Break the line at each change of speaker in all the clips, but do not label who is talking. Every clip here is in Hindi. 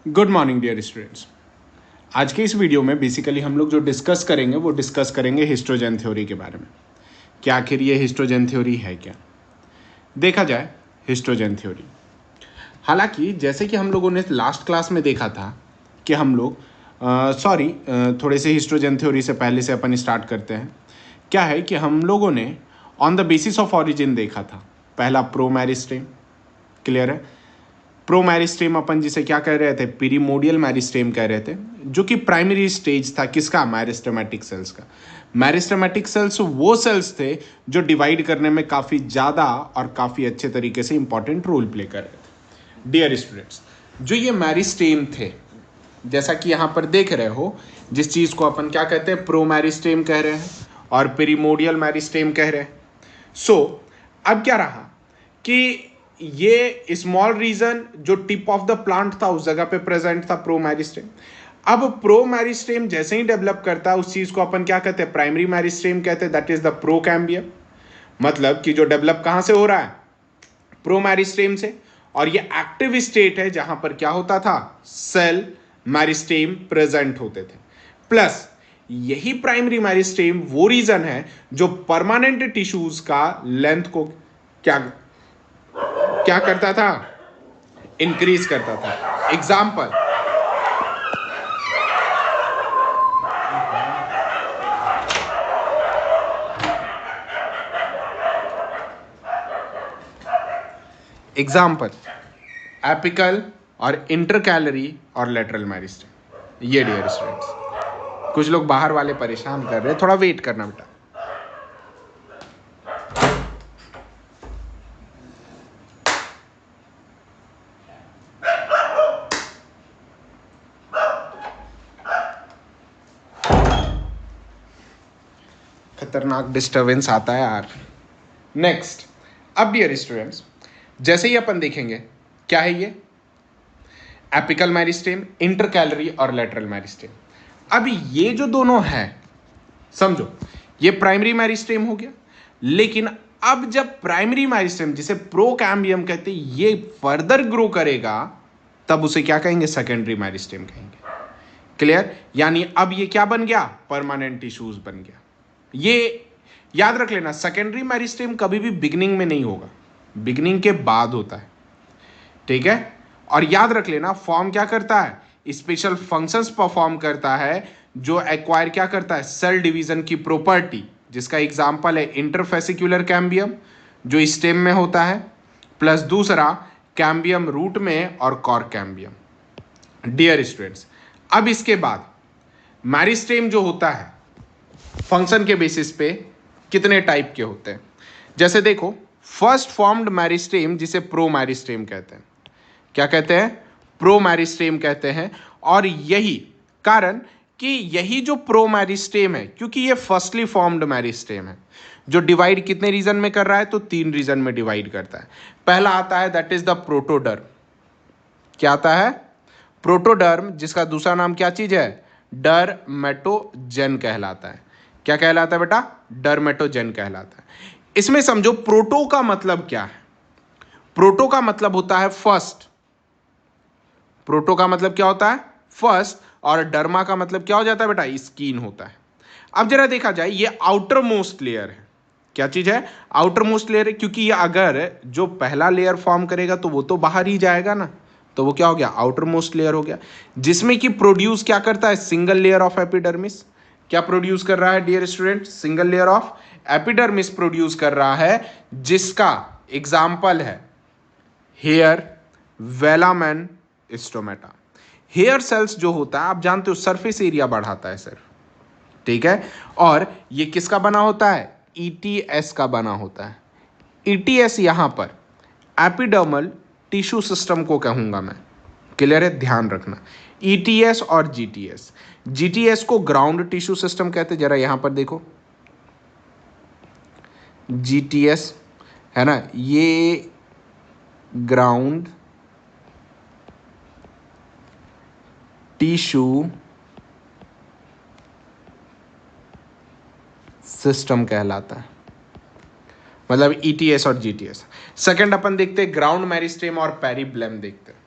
Good morning dear students. आज के इस वीडियो में बेसिकली हम लोग जो डिस्कस करेंगे वो डिस्कस करेंगे हिस्ट्रोजन थ्योरी के बारे में कि आखिर ये हिस्ट्रोजन थ्योरी है क्या। देखा जाए हिस्ट्रोजन थ्योरी, हालांकि जैसे कि हम लोगों ने लास्ट क्लास में देखा था कि हम लोग थोड़े से हिस्ट्रोजन थ्योरी से पहले से अपन स्टार्ट करते हैं। क्या है कि हम लोगों ने on the basis of origin देखा था। पहला प्रो मैरिस्टेम, क्लियर है। प्रो मैरिस्टेम अपन जिसे क्या कह रहे थे, पीरिमोडियल मैरिस्टेम कह रहे थे, जो कि प्राइमरी स्टेज था किसका, मैरिस्टेमेटिक सेल्स का। मैरिस्टेमेटिक सेल्स वो सेल्स थे जो डिवाइड करने में काफ़ी ज़्यादा और काफ़ी अच्छे तरीके से इंपॉर्टेंट रोल प्ले कर रहे थे। डियर स्टूडेंट्स, जो ये मैरिस्टेम थे, जैसा कि यहाँ पर देख रहे हो, जिस चीज़ को अपन क्या कहते हैं, प्रो मैरिस्टेम कह रहे हैं और पीरिमोडियल मैरिस्टेम कह रहे हैं। अब क्या रहा कि ये स्मॉल रीजन जो टिप ऑफ द प्लांट था उस जगह पे प्रेजेंट था प्रो मैरिस्टेम। अब प्रो मैरिस्टेम जैसे ही डेवलप करता है उस चीज को अपन क्या कहते हैं, प्राइमरी मैरिस्टेम कहते हैं, दैट इज द प्रोकैम्बियम। मतलब कि जो डेवलप कहां से हो रहा है, प्रो मैरिस्टेम से। और ये एक्टिव स्टेट है जहां पर क्या होता था, सेल मैरिस्टेम प्रेजेंट होते थे। प्लस यही प्राइमरी मैरिस्टेम वो रीजन है जो परमानेंट टिश्यूज का लेंथ को क्या क्या करता था, इंक्रीज करता था। एग्जाम्पल, एपिकल और इंटरकैलरी और लेटरल मैरिस्टेम। ये डियर स्टूडेंट्स, कुछ लोग बाहर वाले परेशान कर रहे हैं, थोड़ा वेट करना बेटा। खतरनाक डिस्टरबेंस आता है यार। नेक्स्ट, अब डियर स्टूडेंट्स, जैसे ही अपन देखेंगे क्या है ये, एपिकल मैरिस्टेम, इंटरकैलरी और लेटरल मैरिस्टेम। अब ये जो दोनों है, समझो ये प्राइमरी मैरिस्टेम हो गया। लेकिन अब जब प्राइमरी मैरिस्टेम जिसे प्रोकैम्बियम कहते हैं ये फर्दर ग्रो करेगा, तब उसे क्या कहेंगे, सेकेंडरी मैरिस्टेम कहेंगे। क्लियर। यानी अब ये क्या बन गया, परमानेंट टिश्यूज बन गया। ये याद रख लेना, सेकेंडरी मैरिस्टेम कभी भी बिगनिंग में नहीं होगा, बिगनिंग के बाद होता है, ठीक है। और याद रख लेना, फॉर्म क्या करता है, स्पेशल फंक्शंस परफॉर्म करता है, जो एक्वायर क्या करता है, सेल डिवीजन की प्रॉपर्टी, जिसका एग्जांपल है इंटरफेसिकुलर कैम्बियम जो स्टेम में होता है, प्लस दूसरा कैम्बियम रूट में और कॉर कैम्बियम। डियर स्टूडेंट्स, अब इसके बाद मैरिस्टेम जो होता है फंक्शन के बेसिस पे कितने टाइप के होते हैं। जैसे देखो, फर्स्ट फॉर्म्ड मैरिस्टेम जिसे प्रो मैरिस्टेम कहते हैं, क्या कहते हैं, प्रो मैरिस्टेम कहते हैं। और यही कारण कि यही जो प्रो मैरिस्टेम है, क्योंकि ये फर्स्टली फॉर्म्ड मैरिस्टेम है जो डिवाइड कितने रीजन में कर रहा है, तो 3 रीजन में डिवाइड करता है। पहला आता है दैट इज द प्रोटोडर्म। क्या आता है, प्रोटोडर्म, जिसका दूसरा नाम क्या चीज है, डरमेटोजेन कहलाता है। क्या कहलाता है बेटा, डरमेटोजेन कहलाता है। इसमें समझो प्रोटो का मतलब क्या है, प्रोटो का मतलब होता है फर्स्ट, प्रोटो का मतलब क्या होता है, फर्स्ट, और डर्मा का मतलब क्या हो जाता है बेटा, स्किन होता है। अब जरा देखा जाए, ये आउटर मोस्ट लेयर है। क्या चीज है, आउटर मोस्ट लेयर है, क्योंकि ये अगर जो पहला लेयर फॉर्म करेगा तो वो तो बाहर ही जाएगा ना, तो वो क्या हो गया, आउटर मोस्ट लेयर हो गया, जिसमें कि प्रोड्यूस क्या करता है, सिंगल लेयर ऑफ एपिडर्मिस। क्या प्रोड्यूस कर रहा है dear student, single layer of epidermis produce कर रहा है, जिसका एग्जाम्पल है hair, velamen, stomata. Hair cells जो होता है आप जानते हो सरफेस एरिया बढ़ाता है सिर्फ, ठीक है। और ये किसका बना होता है, ईटीएस का बना होता है। ईटीएस यहां पर एपिडर्मल टिश्यू सिस्टम को कहूंगा मैं, क्लियर है, ध्यान रखना। ईटीएस और जीटीएस, जीटीएस को ग्राउंड टिश्यू सिस्टम कहते हैं। जरा यहां पर देखो, जीटीएस है ना, ये ग्राउंड टिश्यू सिस्टम कहलाता है, मतलब ईटीएस और जीटीएस। सेकंड अपन देखते हैं ग्राउंड मेरिस्टेम और पेरिब्लेम देखते हैं।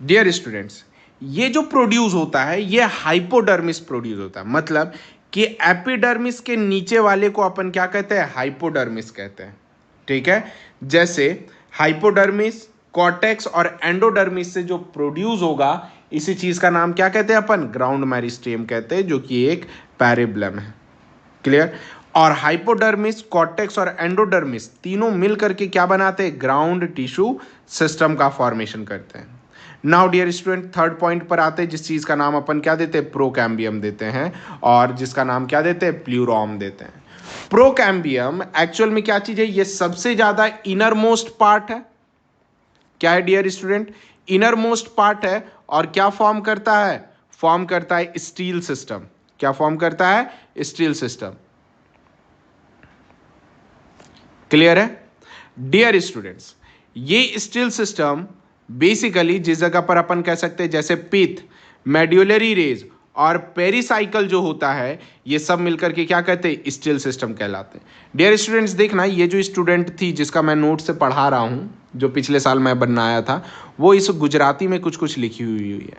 डियर स्टूडेंट्स, ये जो प्रोड्यूस होता है ये हाइपोडर्मिस प्रोड्यूस होता है, मतलब कि एपिडर्मिस के नीचे वाले को अपन क्या कहते हैं, हाइपोडर्मिस कहते हैं। ठीक है, जैसे हाइपोडर्मिस, कॉर्टेक्स और एंडोडर्मिस से जो प्रोड्यूस होगा इसी चीज का नाम क्या कहते हैं अपन, ग्राउंड मेरिस्टेम कहते हैं, जो कि एक पैरिब्लम है। क्लियर। और हाइपोडर्मिस, कॉर्टेक्स और एंडोडर्मिस तीनों मिलकर के क्या बनाते हैं, ग्राउंड टिश्यू सिस्टम का फॉर्मेशन करते हैं। Now dear student, third point पर आते हैं, जिस चीज का नाम अपन क्या देते हैं, प्रोकैम्बियम देते हैं, और जिसका नाम क्या देते हैं, प्लूरोम देते हैं। प्रोकैम्बियम एक्चुअल में क्या चीज है, ये सबसे ज्यादा इनर मोस्ट पार्ट है। क्या है dear student, innermost part है, और क्या फॉर्म करता है, फॉर्म करता है स्टील सिस्टम। क्या फॉर्म करता है, स्टील सिस्टम। क्लियर है डियर स्टूडेंट्स, ये स्टील सिस्टम बेसिकली जिस जगह पर अपन कह सकते हैं, जैसे पिथ, मेड्यूलरी रेज और पेरिसाइकल जो होता है, ये सब मिलकर के क्या कहते हैं, स्टील सिस्टम कहलाते हैं। डियर स्टूडेंट्स देखना, ये जो स्टूडेंट थी जिसका मैं नोट से पढ़ा रहा हूं, जो पिछले साल मैं बनाया था, वो इस गुजराती में कुछ कुछ लिखी हुई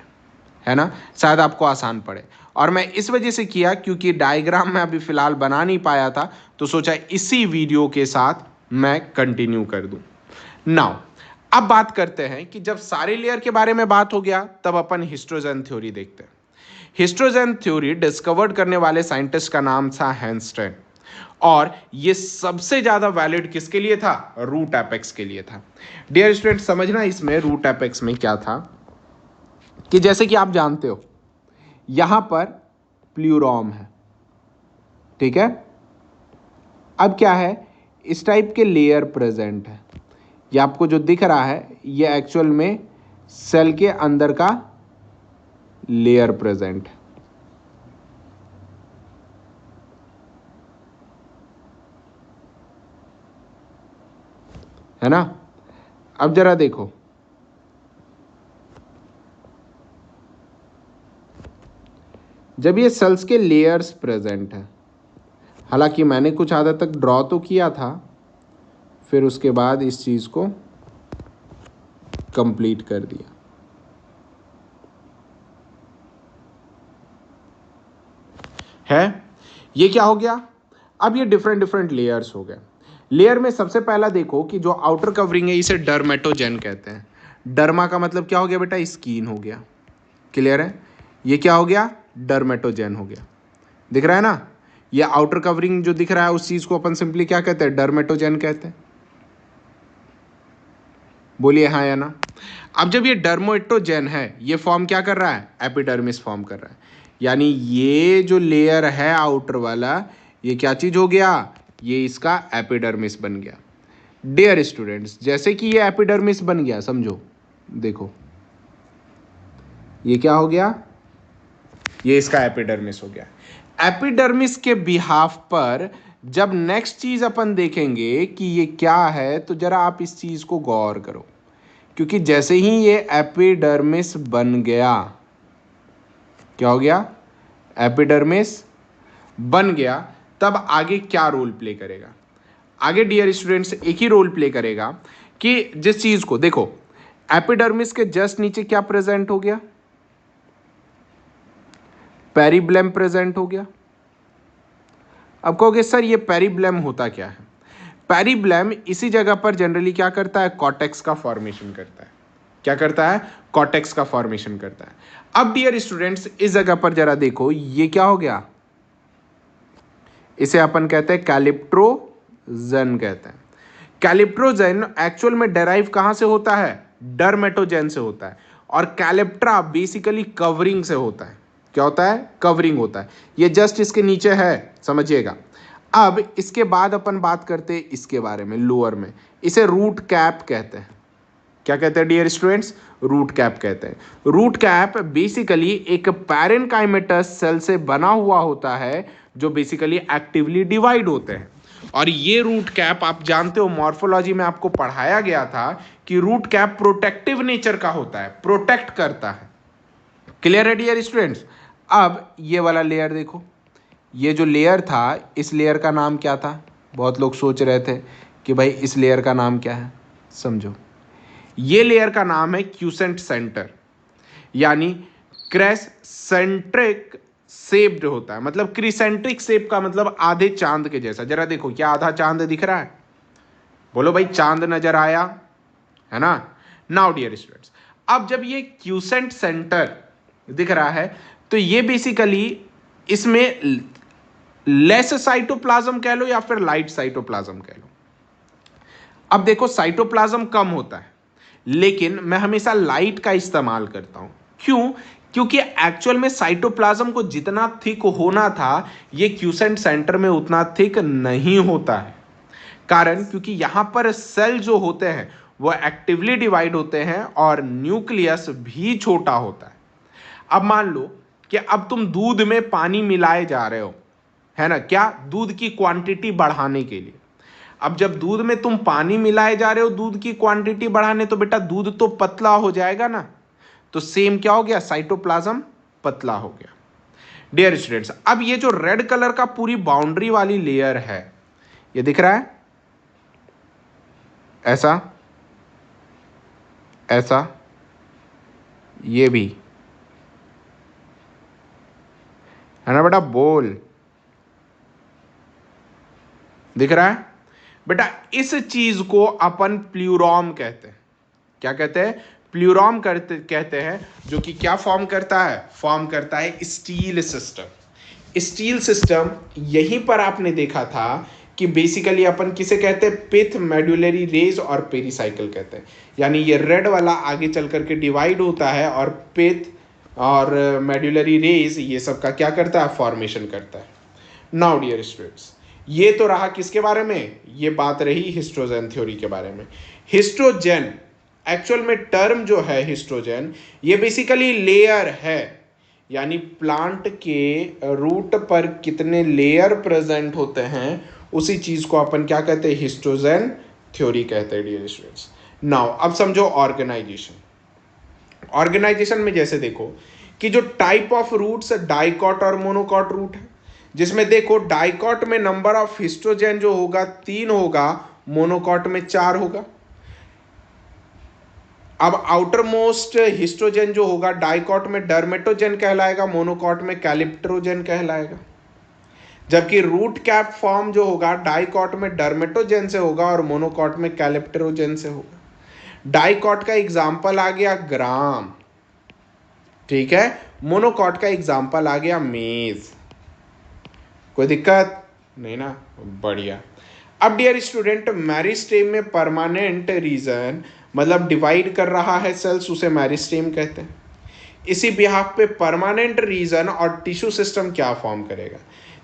है ना, शायद आपको आसान पड़े। और मैं इस वजह से किया क्योंकि डायग्राम में अभी फिलहाल बना नहीं पाया था, तो सोचा इसी वीडियो के साथ मैं कंटिन्यू कर दूं। नाउ अब बात करते हैं कि जब सारे लेयर के बारे में बात हो गया, तब अपन हिस्ट्रोजन थ्योरी देखते हैं। हिस्ट्रोजन थ्योरी डिस्कवर्ड करने वाले साइंटिस्ट का नाम था हैंस्टेन, और ये सबसे ज्यादा वैलिड किसके लिए था, रूट एपेक्स के लिए था। डियर स्टूडेंट समझना, इसमें रूट एपेक्स में क्या था कि जैसे कि आप जानते हो यहां पर प्लूरोम है, ठीक है। अब क्या है, इस टाइप के लेयर प्रेजेंट है। ये आपको जो दिख रहा है ये एक्चुअल में सेल के अंदर का लेयर प्रेजेंट है ना। अब जरा देखो, जब ये सेल्स के लेयर्स प्रेजेंट है, हालांकि मैंने कुछ हद तक ड्रॉ तो किया था, फिर उसके बाद इस चीज को कंप्लीट कर दिया। है ये क्या हो गया, अब ये डिफरेंट डिफरेंट लेयर्स हो गए। लेयर में सबसे पहला देखो कि जो आउटर कवरिंग है इसे डर्मेटोजेन कहते हैं। डर्मा का मतलब क्या हो गया बेटा, स्किन हो गया। क्लियर है, ये क्या हो गया, डर्मेटोजेन हो गया। दिख रहा है ना, ये आउटर कवरिंग जो दिख रहा है उस चीज को अपन सिंपली क्या कहते हैं, डर्मेटोजेन कहते हैं। बोलिए हाँ या ना। अब जब ये डर्मेटोजेन है, ये फॉर्म क्या कर रहा है, एपिडर्मिस फॉर्म कर रहा है। यानी ये जो लेयर है आउटर वाला, ये क्या चीज हो गया, ये इसका एपिडर्मिस बन गया। डियर स्टूडेंट्स, जैसे कि ये एपिडर्मिस बन गया, समझो देखो ये क्या हो गया, ये इसका एपिडर्मिस हो गया। एपिडर्मिस के बिहाफ पर जब नेक्स्ट चीज अपन देखेंगे कि ये क्या है, तो जरा आप इस चीज को गौर करो, क्योंकि जैसे ही ये एपिडर्मिस बन गया, क्या हो गया, एपिडर्मिस बन गया, तब आगे क्या रोल प्ले करेगा, आगे डियर स्टूडेंट्स एक ही रोल प्ले करेगा कि जिस चीज को देखो, एपिडर्मिस के जस्ट नीचे क्या प्रेजेंट हो गया, पेरिब्लम प्रेजेंट हो गया। अब कहोगे सर ये पेरिब्लम होता क्या है, पेरिब्लम इसी जगह पर जनरली क्या करता है, कॉर्टेक्स का फॉर्मेशन करता है। क्या करता है, कॉर्टेक्स का फॉर्मेशन करता है। अब डियर स्टूडेंट्स इस जगह पर जरा देखो, ये क्या हो गया, इसे अपन कहते हैं कैलिप्ट्रोजन कहते हैं। कैलिप्ट्रोजन एक्चुअल में डेराइव कहां से होता है, डर्मेटोजेन से होता है, और कैलिप्ट्रा बेसिकली कवरिंग से होता है। क्या होता है, कवरिंग होता है। ये जस्ट इसके नीचे है, समझिएगा। अब इसके बाद अपन बात करते हैं इसके बारे में, लोअर में इसे रूट कैप कहते हैं। क्या कहते हैं डियर स्टूडेंट्स, रूट कैप कहते हैं। रूट कैप बेसिकली एक पैरेनकाइमेटस सेल से बना हुआ होता है, जो बेसिकली एक्टिवली डिवाइड होते हैं। और ये रूट कैप आप जानते हो, मॉर्फोलॉजी में आपको पढ़ाया गया था कि रूट कैप प्रोटेक्टिव नेचर का होता है, प्रोटेक्ट करता है। क्लियर है डियर स्टूडेंट्स। अब ये वाला लेयर देखो, ये जो लेयर था, इस लेयर का नाम क्या था, बहुत लोग सोच रहे थे कि भाई इस लेयर का नाम क्या है, समझो ये लेयर का नाम है क्यूसेंट सेंटर। यानी क्रेसेंट्रिक शेप्ड होता है, मतलब क्रिसेंट्रिक शेप का मतलब आधे चांद के जैसा। जरा देखो, क्या आधा चांद दिख रहा है? बोलो भाई, चांद नजर आया है ना? नाउ डियर स्टूडेंट्स, अब जब ये क्यूसेंट सेंटर दिख रहा है तो ये बेसिकली इसमें लेस साइटोप्लाज्म कह लो या फिर लाइट साइटोप्लाज्म कह लो। अब देखो, साइटोप्लाज्म कम होता है, लेकिन मैं हमेशा लाइट का इस्तेमाल करता हूं। क्यों? क्योंकि एक्चुअल में साइटोप्लाज्म को जितना थिक होना था, ये क्यूसेंट सेंटर में उतना थिक नहीं होता है। कारण, क्योंकि यहां पर सेल जो होते हैं वो एक्टिवली डिवाइड होते हैं और न्यूक्लियस भी छोटा होता है। अब मान लो कि अब तुम दूध में पानी मिलाए जा रहे हो, है ना? क्या? दूध की क्वांटिटी बढ़ाने के लिए। अब जब दूध में तुम पानी मिलाए जा रहे हो दूध की क्वांटिटी बढ़ाने, तो बेटा दूध तो पतला हो जाएगा ना। तो सेम क्या हो गया? साइटोप्लाज्म पतला हो गया। डियर स्टूडेंट्स, अब ये जो रेड कलर का पूरी बाउंड्री वाली लेयर है, ये दिख रहा है? ऐसा, ऐसा, ये भी है ना बेटा? बोल, दिख रहा है बेटा? इस चीज को अपन प्लूरॉम कहते हैं। क्या कहते हैं? प्लूरॉम कहते हैं, जो कि क्या फॉर्म करता है? फॉर्म करता है स्टील सिस्टम। स्टील सिस्टम यहीं पर आपने देखा था कि बेसिकली अपन किसे कहते हैं? पिथ, मेडुलरी रेज और पेरीसाइकिल कहते हैं। यानी ये रेड वाला आगे चल करके डिवाइड होता है और पिथ और मेडुलरी रेज ये सब का क्या करता है? फॉर्मेशन करता है। नाउ डियर स्टूडेंट्स, ये तो रहा किसके बारे में? ये बात रही हिस्ट्रोजेन थ्योरी के बारे में। हिस्ट्रोजेन एक्चुअल में टर्म जो है हिस्ट्रोजेन, ये बेसिकली लेयर है, यानी प्लांट के रूट पर कितने लेयर प्रेजेंट होते हैं उसी चीज को अपन क्या कहते हैं? हिस्ट्रोजेन थ्योरी कहते हैं डियर स्टूडेंट्स। नाउ अब समझो ऑर्गेनाइजेशन। ऑर्गेनाइजेशन में जैसे देखो कि जो टाइप ऑफ रूट्स डाइकॉट और मोनोकॉट रूट है, जिसमें देखो डाइकॉट में नंबर ऑफ हिस्ट्रोजेन जो होगा 3 होगा, मोनोकॉट में 4 होगा। अब आउटर मोस्ट हिस्ट्रोजेन जो होगा डाइकॉट में डर्मेटोजेन कहलाएगा, मोनोकॉट में कैलिप्ट्रोजेन कहलाएगा। जबकि रूट कैप फॉर्म जो होगा डाइकॉट में डर्मेटोजेन से होगा और मोनोकॉट में कैलिप्ट्रोजेन से होगा। डाइकॉट का एग्जाम्पल आ गया ग्राम, ठीक है? मोनोकॉट का एग्जाम्पल आ गया मेज। कोई दिक्कत नहीं ना? बढ़िया। अब डियर स्टूडेंट, मेरिस्टेम में परमानेंट रीजन मतलब डिवाइड कर रहा है सेल्स, उसे मेरिस्टेम कहते हैं। इसी बिहाफ पे परमानेंट रीजन और टिश्यू सिस्टम क्या फॉर्म करेगा?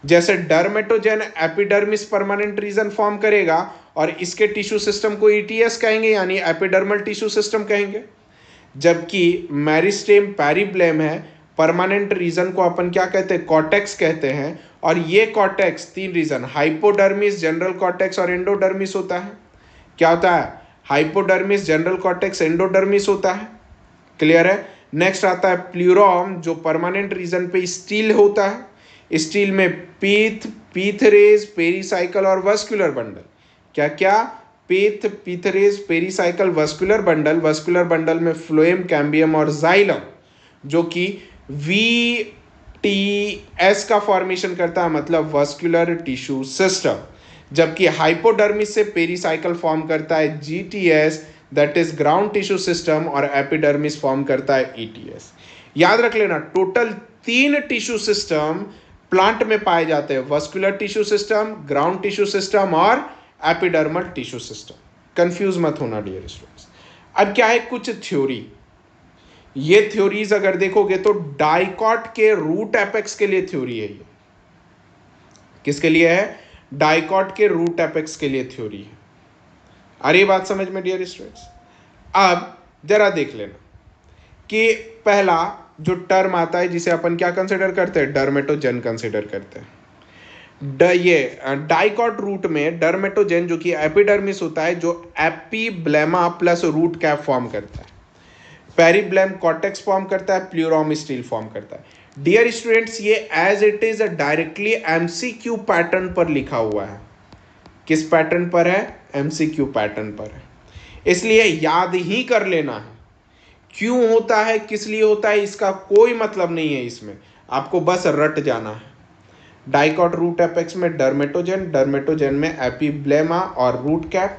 जैसे डर्मेटोजेन एपिडर्मिस परमानेंट रीजन फॉर्म करेगा और इसके टिश्यू सिस्टम को ईटीएस कहेंगे, यानी एपिडर्मल टिश्यू सिस्टम कहेंगे। जबकि मेरिस्टेम पेरिब्लेम है, परमानेंट रीजन को अपन क्या कहते हैं? कॉर्टेक्स कहते हैं। और ये cortex 3 region, hypodermis, general cortex और एंडोडर्मिस होता है। क्या होता है? हाइपोडर्मिस, जनरल कॉर्टेक्स, एंडोडर्मिस होता है। क्लियर है? नेक्स्ट आता है प्लूरॉम, जो परमानेंट रीजन पे स्टील होता है। स्टील में पीथ, पीथरेज, पेरीसाइकिल और वस्कुलर बंडल। क्या क्या? Pith, pith rays, pericycle, vascular bundle. Vascular bundle में फ्लोएम, कैम्बियम और जाइलम, जो कि VTS का फॉर्मेशन करता है, मतलब वस्कुलर टिश्यू सिस्टम। जबकि हाइपोडर्मिस से पेरीसाइकिल फॉर्म करता है GTS, that is ground tissue system, और एपिडर्मिस फॉर्म करता है ETS। याद रख लेना, टोटल 3 टिश्यू सिस्टम प्लांट में पाए जाते हैं: vascular tissue system, ground tissue system और एपिडर्मल टिश्यू सिस्टम। कंफ्यूज मत होना डियर स्टूडेंट्स। अब क्या है? कुछ थ्योरी। ये थ्योरीज अगर देखोगे तो डाइकॉट के रूट एपेक्स के लिए थ्योरी है। ये किसके लिए है? डाइकॉट के रूट एपेक्स के लिए थ्योरी है। अरे बात समझ में डियर स्टूडेंट्स? अब जरा देख लेना कि पहला जो टर्म आता है जिसे अपन क्या कंसिडर करते हैं? डर्मेटोजेन कंसिडर करते हैं। ये डाइकॉट रूट में डर्मेटोजेन जो कि एपिडर्मिस होता है, जो एपीब्लेमा प्लस रूट कैप फॉर्म करता है। पेरिब्लेम कॉर्टेक्स फॉर्म करता है, प्लूरॉम स्टील फॉर्म करता है। डियर स्टूडेंट्स, ये as it is directly MCQ pattern पर लिखा हुआ है। किस पैटर्न पर है? MCQ पैटर्न पर है। इसलिए याद ही कर लेना है क्यों होता है, किस लिए होता है, इसका कोई मतलब नहीं है इसमें, आपको बस रट जाना है। डाइकॉट रूट एपेक्स में डर्मेटोजेन, डर्मेटोजेन में एपिब्लेमा और रूट कैप,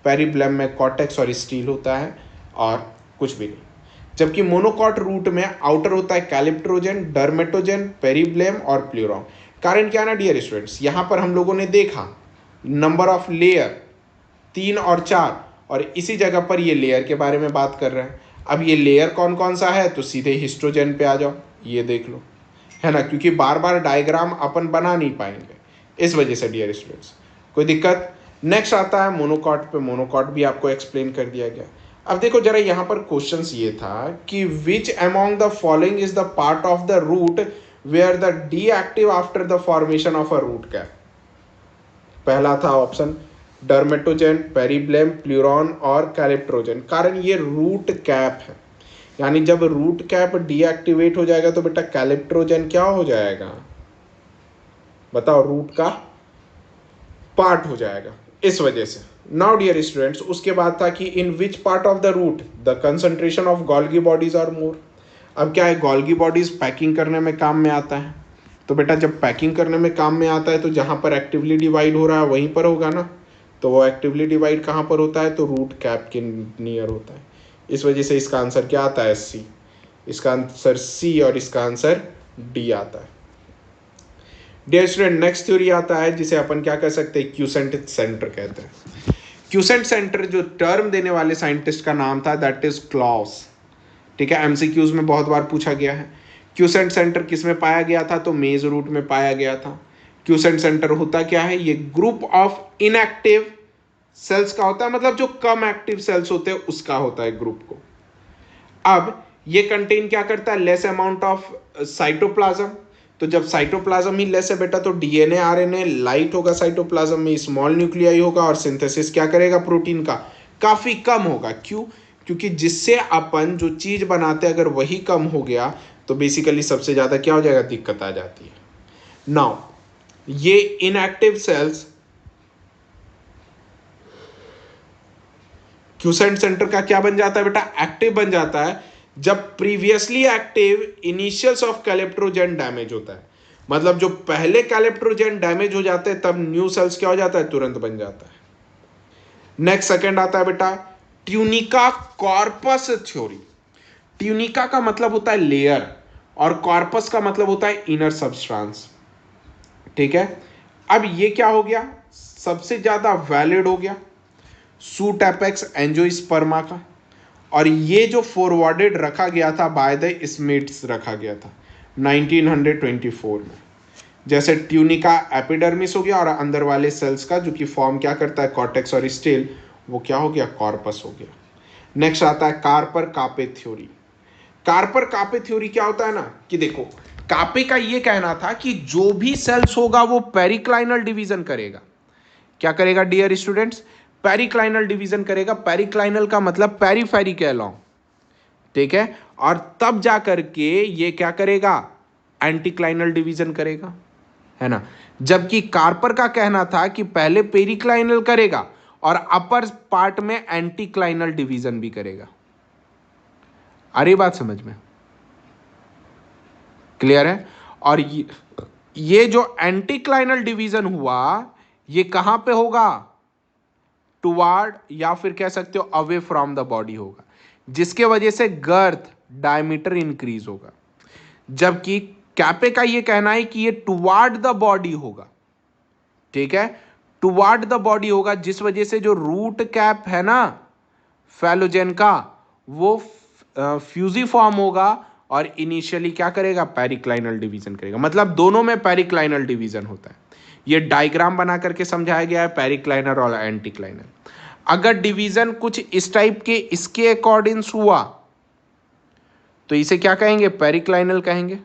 पेरिब्लेम में कॉर्टेक्स और स्टील होता है और कुछ भी नहीं। जबकि मोनोकॉट रूट में आउटर होता है कैलिप्ट्रोजेन, डर्मेटोजेन, पेरिब्लेम और प्लूरॉन। कारण क्या ना डियर स्टूडेंट्स, यहाँ पर हम लोगों ने देखा नंबर ऑफ लेयर 3 और 4, और इसी जगह पर ये लेयर के बारे में बात कर रहे हैं। अब ये लेयर कौन कौन सा है, तो सीधे हिस्ट्रोजेन पे आ जाओ, ये देख लो, है ना, क्योंकि बार बार डायग्राम अपन बना नहीं पाएंगे, इस वजह से डियर स्टूडेंट्स कोई दिक्कत। नेक्स्ट आता है मोनोकॉट पे, मोनोकॉट भी आपको एक्सप्लेन कर दिया गया। अब देखो जरा यहाँ पर क्वेश्चंस ये था कि which among the following is the part of the root where the deactive after the formation of a root cap. पहला था ऑप्शन डर्मेटोजेन, पेरिब्लेम, प्लूरॉन और कैलिप्ट्रोजेन। कारण ये रूट कैप है, यानी जब रूट कैप डीएक्टिवेट हो जाएगा तो बेटा कैलिप्ट्रोजेन क्या हो जाएगा, बताओ, रूट का पार्ट हो जाएगा, इस वजह से। नाउ डियर स्टूडेंट्स, उसके बाद था कि in which part of the root the concentration of Golgi bodies are more. अब क्या है, गोल्गी बॉडीज पैकिंग करने में काम में आता है, तो बेटा जब पैकिंग करने में काम में आता है तो जहां पर एक्टिवली डिवाइड हो रहा है वहीं पर होगा ना, तो वो एक्टिवली डिवाइड कहाँ पर होता है, तो रूट कैप के नियर होता है। इस वजह से इसका आंसर क्या आता है, सी। इसका आंसर सी और इसका आंसर डी आता है। डियर स्टूडेंट, नेक्स्ट थ्योरी आता है जिसे अपन क्या कह सकते हैं, क्यूसेंट सेंटर कहते हैं। क्यूसेंट सेंटर जो टर्म देने वाले साइंटिस्ट का नाम था दैट इज क्लॉस। ठीक है, एमसीक्यूज में बहुत बार पूछा गया है। क्यूसेंट सेंटर किस में पाया गया था, तो मेज रूट में पाया गया था। क्यूसेंट सेंटर होता क्या है, ये ग्रुप ऑफ इनएक्टिव सेल्स का होता है, मतलब जो कम एक्टिव सेल्स होते हैं उसका होता है ग्रुप को। अब ये कंटेन क्या करता है, लेस अमाउंट ऑफ साइटोप्लाज्म। तो जब साइटोप्लाज्म ही लेस है बेटा तो डीएनए आरएनए लाइट होगा, साइटोप्लाज्म में स्मॉल न्यूक्लियाई होगा और सिंथेसिस क्या करेगा प्रोटीन का, काफी कम होगा। क्यों, क्योंकि जिससे अपन जो चीज बनाते हैं अगर वही कम हो गया तो बेसिकली सबसे ज्यादा क्या हो जाएगा, दिक्कत आ जाती है। नाउ ये इनएक्टिव सेल्स क्यूसेंट सेंटर का क्या बन जाता है बेटा, एक्टिव बन जाता है जब previously active initials of calyptrogen damage होता है। मतलब जो पहले कैलेप्ट्रोजेन डैमेज हो जाते हैं तब न्यू सेल्स क्या हो जाता है, तुरंत बन जाता है। नेक्स्ट सेकंड आता है बेटा ट्यूनिका कॉर्पस थ्योरी। ट्यूनिका का मतलब होता है लेयर और कॉर्पस का मतलब होता है इनर सबस्टांस। ठीक है, अब ये क्या हो गया, सबसे ज्यादा वैलिड हो गया सूट एपेक्स एंजियोस्पर्मा का, और ये जो फॉरवर्डेड रखा गया था बाय द स्मिथ्स रखा गया था 1924 में। जैसे ट्यूनिका एपिडर्मिस हो गया और अंदर वाले सेल्स का जो कि फॉर्म क्या करता है कॉर्टेक्स और स्टेल, वो क्या हो गया, कॉर्पस हो गया। नेक्स्ट आता है कार्पर कापे थ्योरी। कार्पर कापे थ्योरी क्या होता है ना कि देखो, कापे का ये कहना था कि जो भी सेल्स होगा वो पेरिक्लाइनल डिवीजन करेगा। क्या करेगा डियर स्टूडेंट्स, पेरिक्लाइनल डिवीजन करेगा। पेरिक्लाइनल का मतलब पेरीफेरी के अलोंग। ठीक है, और तब जा करके ये क्या करेगा, एंटीक्लाइनल डिवीजन करेगा, है ना। जबकि कार्पर का कहना था कि पहले पेरिक्लाइनल करेगा और अपर पार्ट में एंटीक्लाइनल डिवीजन भी करेगा। आ रही बात समझ में, क्लियर है। और ये जो एंटीक्लाइनल डिवीजन हुआ ये कहां पे होगा, टुवार्ड या फिर कह सकते हो अवे फ्रॉम द बॉडी होगा, जिसके वजह से गर्थ डायमीटर इंक्रीज होगा। जबकि कैपे का ये कहना है कि ये टुवार्ड द बॉडी होगा। ठीक है, टुवार्ड द बॉडी होगा, जिस वजह से जो रूट कैप है ना फैलोजेन का वो फ्यूजिफॉर्म होगा और इनिशियली क्या करेगा, पेरिक्लाइनल डिवीजन करेगा। मतलब दोनों में पेरिक्लाइनल डिवीजन होता है। ये डायग्राम बना करके समझाया गया है, पेरिक्लाइनर और एंटीक्लाइनर। अगर डिवीजन कुछ इस टाइप के इसके अकॉर्डिंग हुआ तो इसे क्या कहेंगे, पेरिक्लाइनल कहेंगे।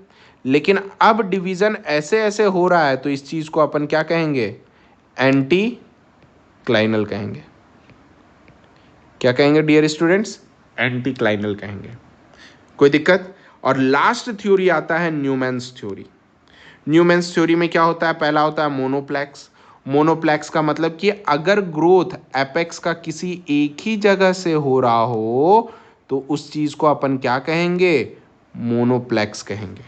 लेकिन अब डिवीजन ऐसे ऐसे हो रहा है तो इस चीज को अपन क्या कहेंगे, एंटीक्लाइनल कहेंगे। क्या कहेंगे डियर स्टूडेंट्स, एंटीक्लाइनल कहेंगे। कोई दिक्कत। और लास्ट थ्योरी आता है न्यूमैन्स थ्योरी। न्यूमैन्स थ्योरी में क्या होता है, पहला होता है मोनोप्लेक्स। मोनोप्लेक्स का मतलब कि अगर ग्रोथ एपेक्स का किसी एक ही जगह से हो रहा हो तो उस चीज़ को अपन क्या कहेंगे, मोनोप्लेक्स कहेंगे।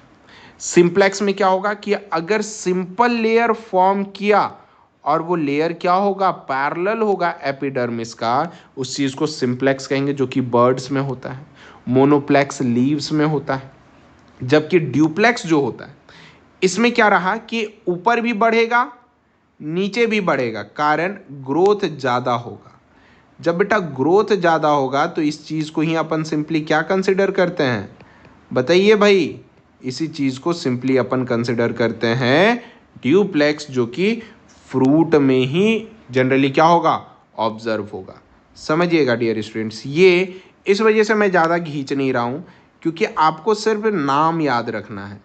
सिंप्लेक्स में क्या होगा कि अगर सिंपल लेयर फॉर्म किया और वो लेयर क्या होगा, पैरेलल होगा एपिडर्मिस का, उस चीज़ को सिंप्लेक्स कहेंगे, जो कि बर्ड्स में होता है। मोनोप्लेक्स लीव्स में होता है। जबकि ड्यूप्लेक्स जो होता है, इसमें क्या रहा कि ऊपर भी बढ़ेगा नीचे भी बढ़ेगा, कारण ग्रोथ ज़्यादा होगा। जब बेटा ग्रोथ ज़्यादा होगा तो इस चीज़ को ही अपन सिंपली क्या कंसिडर करते हैं, बताइए भाई। इसी चीज़ को सिंपली अपन कंसिडर करते हैं ड्यूप्लेक्स, जो कि फ्रूट में ही जनरली क्या होगा, ऑब्जर्व होगा। समझिएगा डियर स्टूडेंट्स, ये इस वजह से मैं ज़्यादा खींच नहीं रहा हूँ, क्योंकि आपको सिर्फ नाम याद रखना है।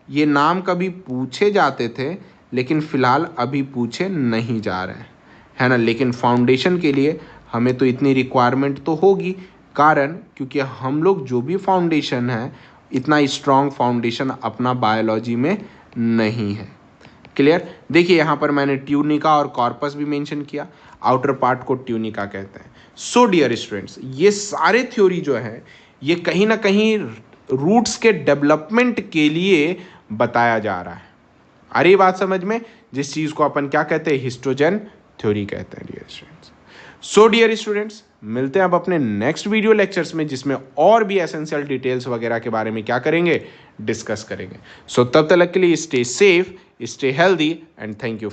ये नाम कभी पूछे जाते थे, लेकिन फ़िलहाल अभी पूछे नहीं जा रहे हैं, है ना। लेकिन फाउंडेशन के लिए हमें तो इतनी रिक्वायरमेंट तो होगी, कारण क्योंकि हम लोग जो भी फाउंडेशन है, इतना स्ट्रॉन्ग फाउंडेशन अपना बायोलॉजी में नहीं है। क्लियर। देखिए यहाँ पर मैंने ट्यूनिका और कॉर्पस भी मेंशन किया, आउटर पार्ट को ट्यूनिका कहते हैं। सो डियर स्टूडेंट्स, ये सारे थ्योरी जो है ये कहीं ना कहीं रूट्स के डेवलपमेंट के लिए बताया जा रहा है। आ रही बात समझ में, जिस चीज़ को अपन क्या कहते हैं, हिस्टोजन थ्योरी कहते हैं dear students. So dear students, मिलते हैं अब अपने नेक्स्ट वीडियो लेक्चर्स में, जिसमें और भी एसेंशियल डिटेल्स वगैरह के बारे में क्या करेंगे, डिस्कस करेंगे। सो तब तक के लिए stay safe, stay healthy and thank you.